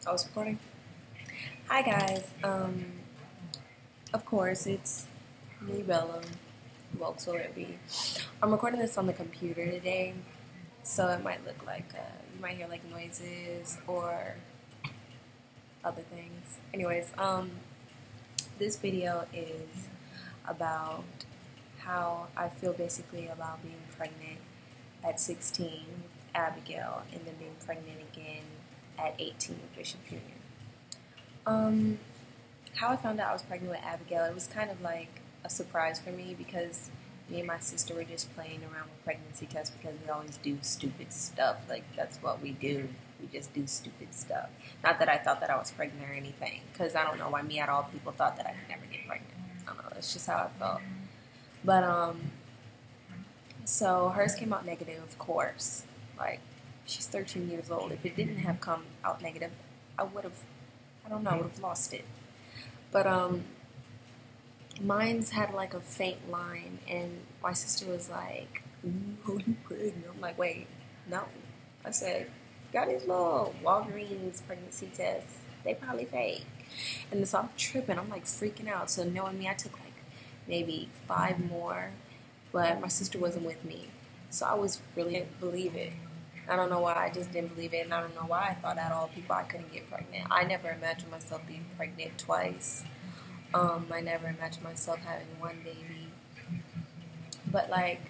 I was recording. Hi guys. Of course it's me, Bella. Xoxo it be. I'm recording this on the computer today, so it might look like you might hear like noises or other things. Anyways, this video is about how I feel basically about being pregnant at 16 with Abigail and then being pregnant again at 18 with Bishop Jr. How I found out I was pregnant with Abigail, it was kind of like a surprise for me because me and my sister were just playing around with pregnancy tests because we always do stupid stuff. Like, that's what we do. We just do stupid stuff. Not that I thought that I was pregnant or anything, because I don't know why me out of all people thought that I could never get pregnant. I don't know. That's just how I felt. But, so hers came out negative, of course. Like, she's 13 years old. If it didn't have come out negative, I would have, I don't know, I would have lost it. But, mine's had like a faint line, and my sister was like, "Ooh, you pregnant?" I'm like, "Wait, no." I said, "Got these little Walgreens pregnancy tests. They probably fake." And so I'm tripping. I'm like freaking out. So knowing me, I took like maybe 5 more, but my sister wasn't with me, so I was really didn't believe it. I don't know why. I just didn't believe it, and I don't know why I thought out of all people I couldn't get pregnant. I never imagined myself being pregnant twice. I never imagined myself having one baby. But like,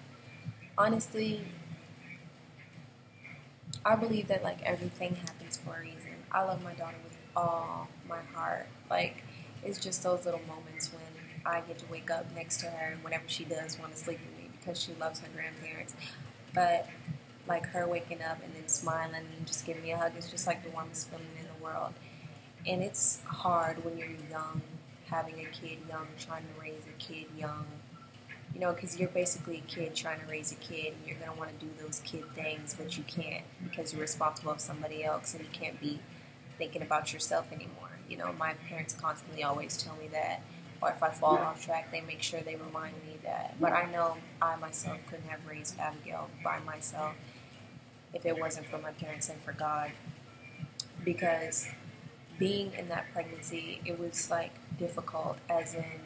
honestly, I believe that like everything happens for a reason. I love my daughter with all my heart. Like, it's just those little moments when I get to wake up next to her and whenever she does want to sleep with me because she loves her grandparents. But like her waking up and then smiling and just giving me a hug is just like the warmest feeling in the world. And it's hard when you're young, having a kid young, trying to raise a kid young, you know, because you're basically a kid trying to raise a kid, and you're going to want to do those kid things, but you can't because you're responsible of somebody else, and you can't be thinking about yourself anymore. You know, my parents constantly always tell me that, or if I fall off track, they make sure they remind me that. But I know I myself couldn't have raised Abigail by myself if it wasn't for my parents and for God, because being in that pregnancy, it was like difficult, as in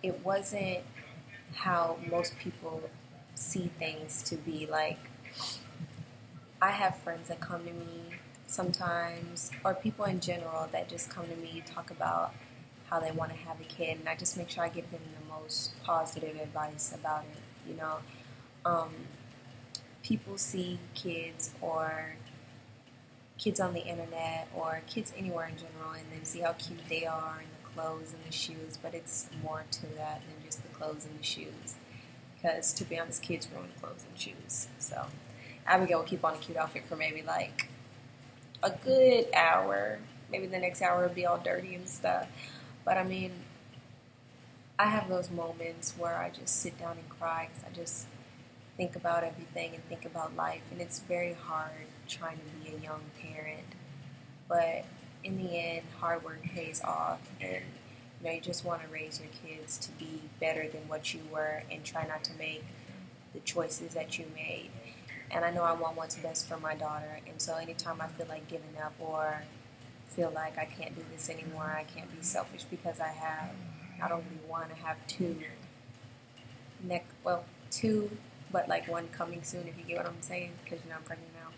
it wasn't how most people see things to be. Like, I have friends that come to me sometimes, or people in general that just come to me, talk about how they want to have a kid, and I just make sure I give them the most positive advice about it. You know, people see kids or kids on the internet or kids anywhere in general and then see how cute they are and the clothes and the shoes, but it's more to that than just the clothes and the shoes, because to be honest, kids ruin clothes and shoes. So Abigail will keep on a cute outfit for maybe like a good hour, maybe the next hour will be all dirty and stuff. But I mean, I have those moments where I just sit down and cry because I just think about everything and think about life, and it's very hard trying to be a young parent, but in the end, hard work pays off, and you know, you just want to raise your kids to be better than what you were and try not to make the choices that you made. And I know I want what's best for my daughter, and so anytime I feel like giving up or feel like I can't do this anymore, I can't be selfish because I have not only one, I have two, two, but like one coming soon, if you get what I'm saying, because you know I'm pregnant now.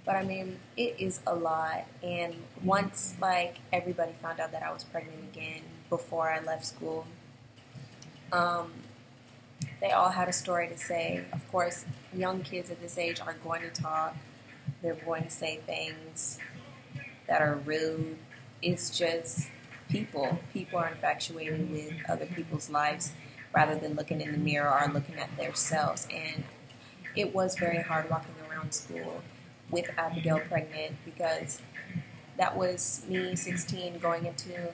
But I mean, it is a lot, and once like everybody found out that I was pregnant again before I left school, they all had a story to say. Of course, young kids at this age are going to talk, they're going to say things that are rude. It's just people are infatuated with other people's lives rather than looking in the mirror or looking at themselves. And it was very hard walking around school with Abigail pregnant, because that was me 16 going into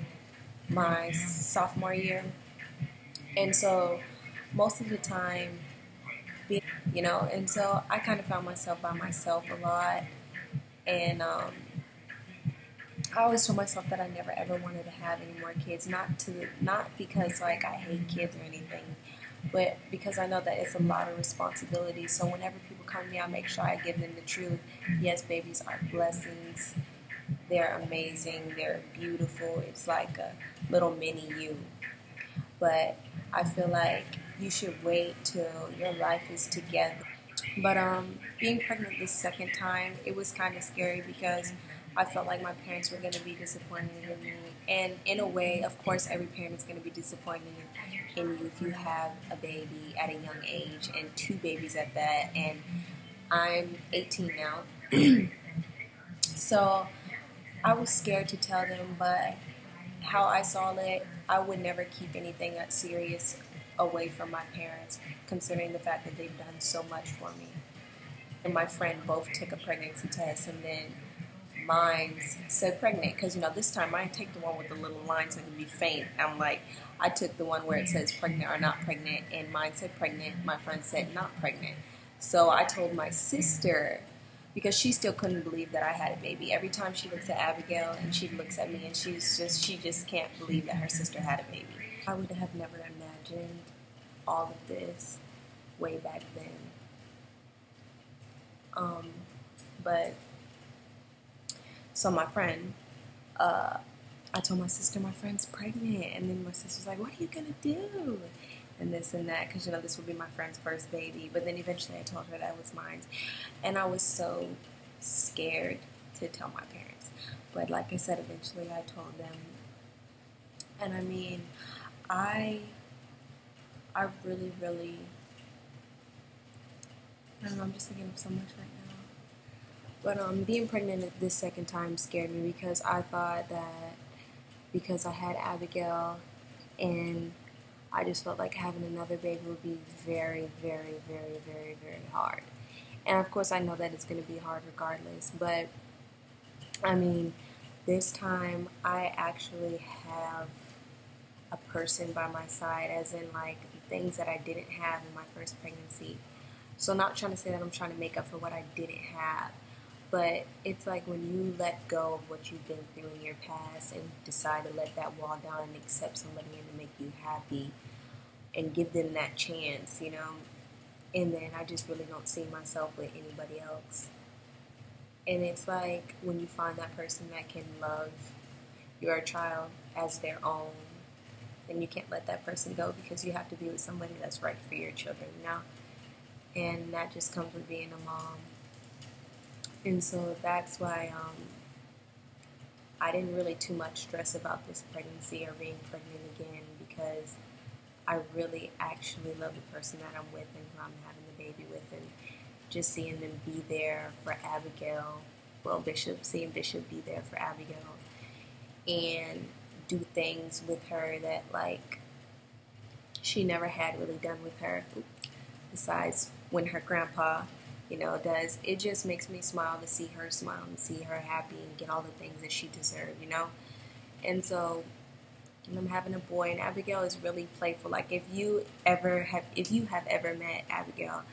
my sophomore year. And so most of the time, you know, and so I kind of found myself by myself a lot. And I always told myself that I never ever wanted to have any more kids, not because like I hate kids or anything, but because I know that it's a lot of responsibility. So whenever people come to me, I make sure I give them the truth. Yes, babies are blessings, They're amazing. They're beautiful. It's like a little mini you. But I feel like you should wait till your life is together. But being pregnant this second time, it was kind of scary because I felt like my parents were going to be disappointed in me. And in a way, of course, every parent is going to be disappointed in you if you have a baby at a young age and two babies at that. And I'm 18 now. So I was scared to tell them, but how I saw it, I would never keep anything that serious away from my parents, considering the fact that they've done so much for me. And my friend both took a pregnancy test, and then mine said pregnant, because this time I didn't take the one with the little lines so it could be faint. I'm like, I took the one where it says pregnant or not pregnant, and mine said pregnant. My friend said not pregnant. So I told my sister, because she still couldn't believe that I had a baby. Every time she looks at Abigail and she looks at me and she just can't believe that her sister had a baby. I would have never imagined all of this way back then. But so my friend, I told my sister my friend's pregnant, and then my sister's like, "What are you gonna do?" And this and that, because this would be my friend's first baby. But then eventually I told her that was mine, and I was so scared to tell my parents. But like I said, eventually I told them. And I mean, I really, really, I don't know, I'm just thinking of so much right now. But being pregnant this second time scared me because I thought that because I had Abigail and I just felt like having another baby would be very, very, very, very, very hard. And of course I know that it's going to be hard regardless, but I mean, this time I actually have a person by my side, as in like things that I didn't have in my first pregnancy. So not trying to say that I'm trying to make up for what I didn't have, but it's like when you let go of what you've been through in your past and decide to let that wall down and accept somebody in to make you happy and give them that chance, and then I just really don't see myself with anybody else. And it's like when you find that person that can love your child as their own, then you can't let that person go because you have to be with somebody that's right for your children, And that just comes with being a mom. And so that's why I didn't really too much stress about this pregnancy or being pregnant again, because I really actually love the person that I'm with and who I'm having the baby with, and just seeing them be there for Abigail, seeing Bishop be there for Abigail and do things with her that like she never had really done with her, besides when her grandpa does. It just makes me smile to see her smile and see her happy and get all the things that she deserved, And so when I'm having a boy, and Abigail is really playful. Like if you have ever met Abigail,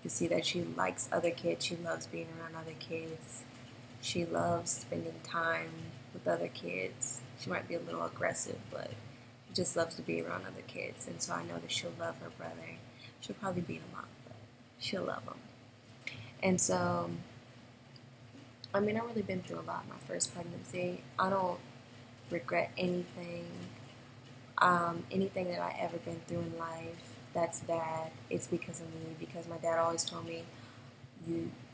you see that she likes other kids. She loves being around other kids. She loves spending time with other kids. She might be a little aggressive, but she just loves to be around other kids. And so I know that she'll love her brother. She'll probably beat him up, but she'll love him. And so, I mean, I've really been through a lot in my first pregnancy. I don't regret anything. Anything that I ever been through in life that's bad, it's because of me. Because my dad always told me,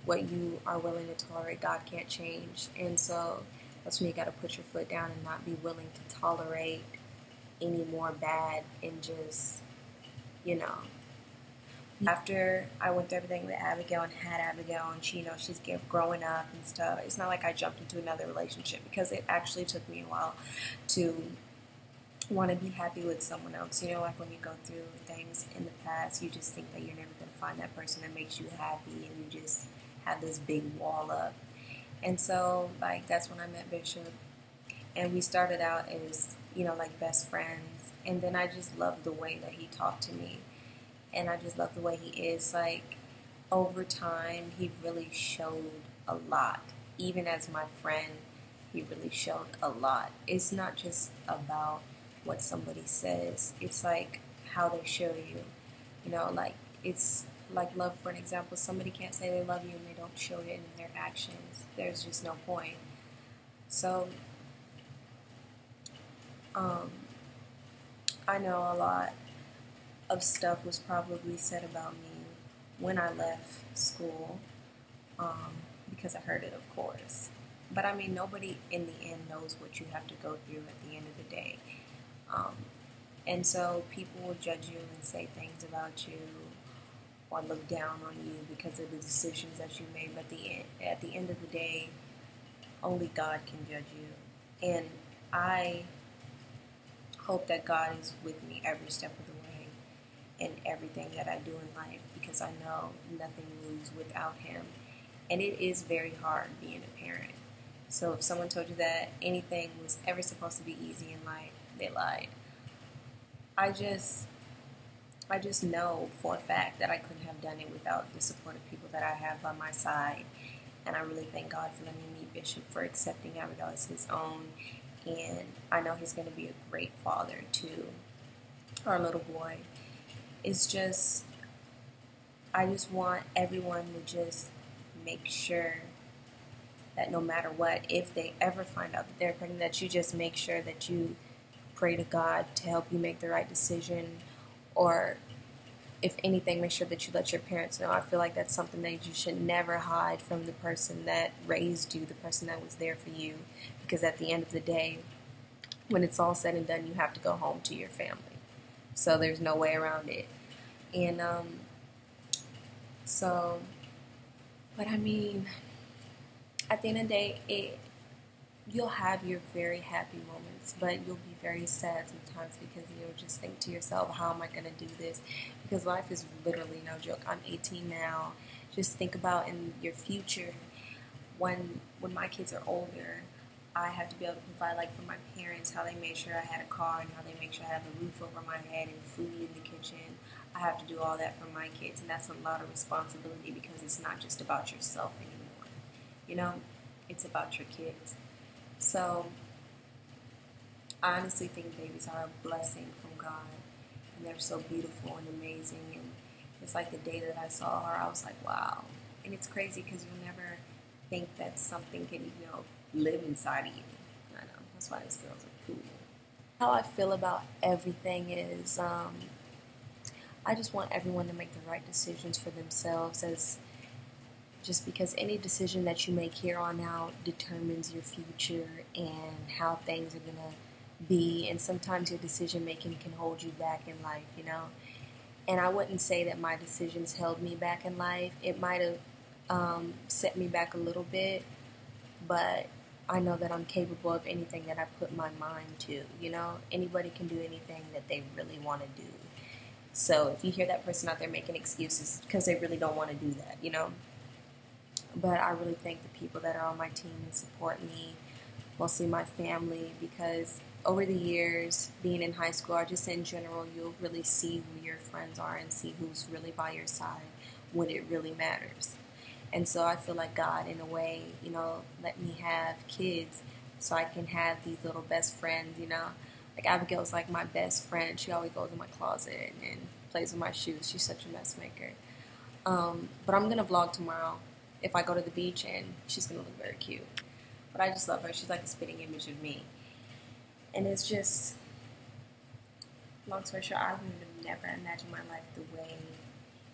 what you are willing to tolerate, God can't change. And so that's when you got to put your foot down and not be willing to tolerate any more bad, and just, After I went through everything with Abigail and had Abigail, and she's growing up and stuff, it's not like I jumped into another relationship, because it actually took me a while to want to be happy with someone else. Like when you go through things in the past, you just think that you're never going to find that person that makes you happy, and you just have this big wall up. And so, like, that's when I met Bishop, and we started out as, like best friends, and then I just loved the way that he talked to me. And I just love the way he is. Like, over time, he really showed a lot. Even as my friend, he really showed a lot. It's not just about what somebody says. It's like how they show you. Like, it's like love, for an example. Somebody can't say they love you and they don't show it in their actions. There's just no point. So, I know a lot of stuff was probably said about me when I left school, because I heard it, of course. But I mean, nobody in the end knows what you have to go through at the end of the day. Um, and so people will judge you and say things about you or look down on you because of the decisions that you made. But at the end of the day, only God can judge you. And I hope that God is with me every step of the way in everything that I do in life, because I know nothing moves without Him. And it is very hard being a parent. So if someone told you that anything was ever supposed to be easy in life, they lied. I just know for a fact that I couldn't have done it without the support of people that I have by my side. And I really thank God for letting me meet Bishop, for accepting Abigail as his own. And I know he's going to be a great father to our little boy. It's just, I just want everyone to just make sure that no matter what, if they ever find out that they're pregnant, that you just make sure that you pray to God to help you make the right decision. Or if anything, make sure that you let your parents know. I feel like that's something that you should never hide from the person that raised you, the person that was there for you. Because at the end of the day, when it's all said and done, you have to go home to your family. So there's no way around it. And but I mean, at the end of the day, you'll have your very happy moments, but you'll be very sad sometimes, because you'll just think to yourself, how am I going to do this? Because life is literally no joke. I'm 18 now. Just think about in your future, when my kids are older, I have to be able to provide, like, for my parents, how they made sure I had a car and how they make sure I have a roof over my head and food in the kitchen. I have to do all that for my kids, and that's a lot of responsibility, because it's not just about yourself anymore. You know, it's about your kids. So I honestly think babies are a blessing from God, and they're so beautiful and amazing. And it's like the day that I saw her, I was like, wow. And it's crazy because you'll never think that something can, live inside of you. I know, that's why these girls are cool. How I feel about everything is, I just want everyone to make the right decisions for themselves, just because any decision that you make here on out determines your future and how things are going to be. And sometimes your decision making can hold you back in life, And I wouldn't say that my decisions held me back in life. It might have set me back a little bit, but I know that I'm capable of anything that I put my mind to, Anybody can do anything that they really want to do. So if you hear that person out there making excuses because they really don't want to do that, But I really thank the people that are on my team and support me, mostly my family, because over the years, being in high school, or just in general, you'll really see who your friends are and see who's really by your side when it really matters. And so I feel like God, in a way, let me have kids so I can have these little best friends, Like Abigail's like my best friend. She always goes in my closet and plays with my shoes. She's such a mess maker. But I'm going to vlog tomorrow if I go to the beach, and she's going to look very cute. But I just love her. She's like a spitting image of me. And it's just, long story short, I would have never imagined my life the way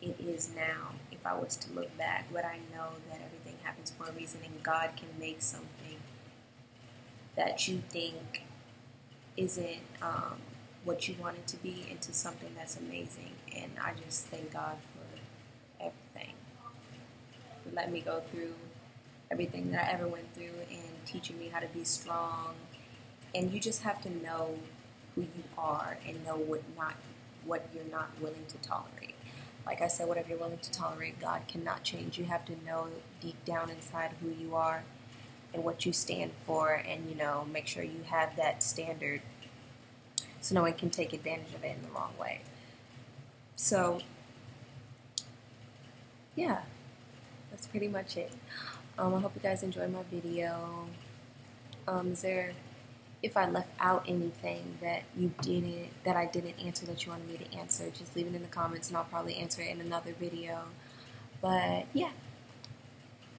it is now if I was to look back. But I know that everything happens for a reason, and God can make something that you think isn't what you want it to be into something that's amazing. And I just thank God for everything. Let me go through everything that I ever went through and teaching me how to be strong. And you just have to know who you are and know what you're not willing to tolerate. Like I said, whatever you're willing to tolerate, God cannot change. You have to know deep down inside who you are and what you stand for, and make sure you have that standard so no one can take advantage of it in the wrong way. So yeah, that's pretty much it. I hope you guys enjoyed my video. If I left out anything that I didn't answer that you wanted me to answer, just leave it in the comments and I'll probably answer it in another video. But yeah,